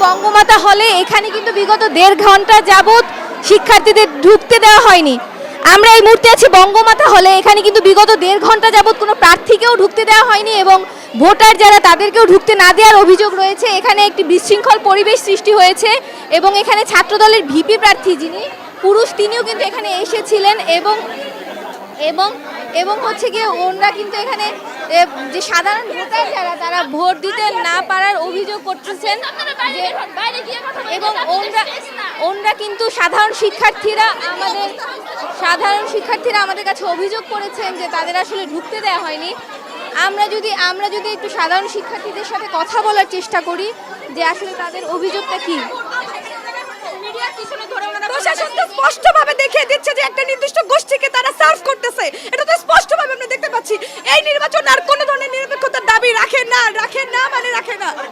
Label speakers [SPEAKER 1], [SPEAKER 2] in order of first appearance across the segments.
[SPEAKER 1] বঙ্গমাতা হলে এখানে কিন্তু বিগত 1.5 ঘন্টা যাবত শিক্ষার্থীদের ঢুকতে দেওয়া হয়নি। আমরা এই মুহূর্তে আছি বঙ্গমাতা হলে, এখানে কিন্তু বিগত 1.5 ঘন্টা যাবত কোনো প্রার্থীকেও ঢুকতে দেওয়া হয়নি এবং ভোটার যারা তাদেরকেও ঢুকতে না দেওয়ার অভিযোগ রয়েছে। এখানে একটি বিশৃঙ্খল পরিবেশ সৃষ্টি হয়েছে এবং এখানে ছাত্রদলের ভিপি প্রার্থী যিনি পুরুষ, তিনিও কিন্তু এখানে এসেছিলেন এবং এবং এবং হচ্ছে গিয়ে ওনারা কিন্তু এখানে যে সাধারণ ভোটার যারা তারা ভোট দিতে না পারার অভিযোগ করতেছেন এবং ওনারা কিন্তু সাধারণ শিক্ষার্থীরা আমাদের কাছে অভিযোগ করেছেন যে তাদের আসলে ঢুকতে দেওয়া হয়নি। আমরা যদি একটু সাধারণ শিক্ষার্থীদের সাথে কথা বলার চেষ্টা করি যে আসলে তাদের অভিযোগটা কি।
[SPEAKER 2] প্রশাসন তো স্পষ্টভাবে দেখিয়ে দিচ্ছে যে একটা নির্দিষ্ট গোষ্ঠীকে তারা সার্ভ করতেছে, এটা তো স্পষ্টভাবে আমরা দেখতে পাচ্ছি। এই নির্বাচন আর কোনো ধরনের নিরপেক্ষতার দাবি রাখে না।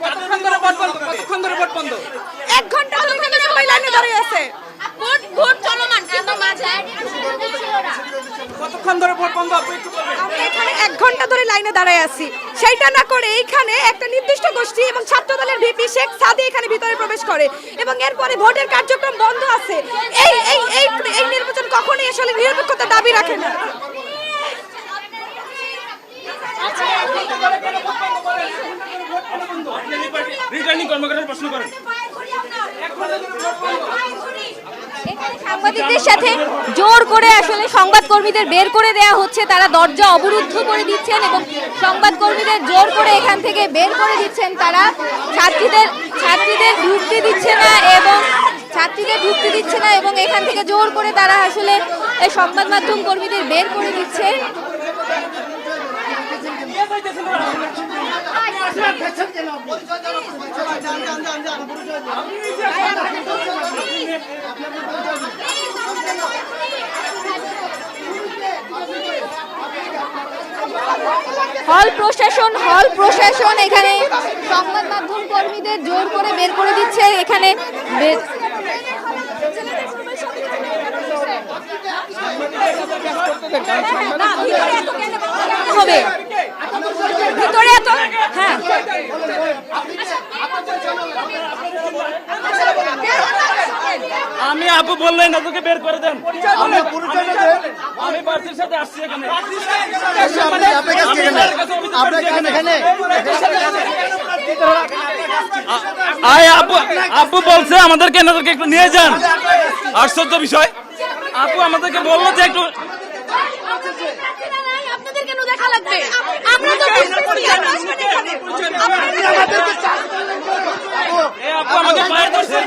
[SPEAKER 3] কতক্ষণ ধরে ভোট বন্ধ?
[SPEAKER 2] 1 ঘন্টা ধরে এখানে সবাই লাইনে দাঁড়িয়ে আছে।
[SPEAKER 4] ভোট চলমান কিন্তু মাঝে
[SPEAKER 3] কতক্ষণ ধরে ভোট বন্ধ? আপনি একটু বলবেন।
[SPEAKER 2] আমরা এখানে 1 ঘন্টা ধরে লাইনে দাঁড়িয়ে আছি। সেইটা না করে এইখানে একটা নির্দিষ্ট গোষ্ঠী এবং ছাত্রদলের ভিপি শেখ সাদি এখানে ভিতরে প্রবেশ করে এবং এরপরে ভোটের কার্যক্রম বন্ধ আছে। এই নির্বাচন কখনোই আসলে নিরপেক্ষতার দাবি রাখে না।
[SPEAKER 3] রিটার্নিং কর্মকর্তার প্রশ্ন করেন।
[SPEAKER 1] এখানে সাংবাদিকদের সাথে জোর করে আসলে সংবাদকর্মীদের বের করে দেওয়া হচ্ছে, তারা দরজা অবরুদ্ধ করে দিচ্ছেন এবং সংবাদকর্মীদের জোর করে এখান থেকে বের করে দিচ্ছেন। তারা ছাত্রীদের ঢুকতে দিচ্ছে না এবং এখান থেকে জোর করে তারা আসলে সংবাদ মাধ্যম কর্মীদের বের করে দিচ্ছে। হল প্রশাসন এখানে সংবাদ মাধ্যম কর্মীদের জোর করে বের করে দিচ্ছে। এখানে হবে ভিতরে এত হ্যাঁ
[SPEAKER 3] আমি আপু বললেন না তোকে বের করে দেন। আমি পার্টির সাথে আসছি এখানে। আপু বলছে আমাদেরকে এনাদেরকে একটু নিয়ে যান। আশ্চর্য বিষয়, আপু আমাদেরকে বললো যে একটু
[SPEAKER 4] আপনাদের কেন দেখা লাগবে? আমরা তো
[SPEAKER 3] আপু আমাকে পায়ে ধরছে।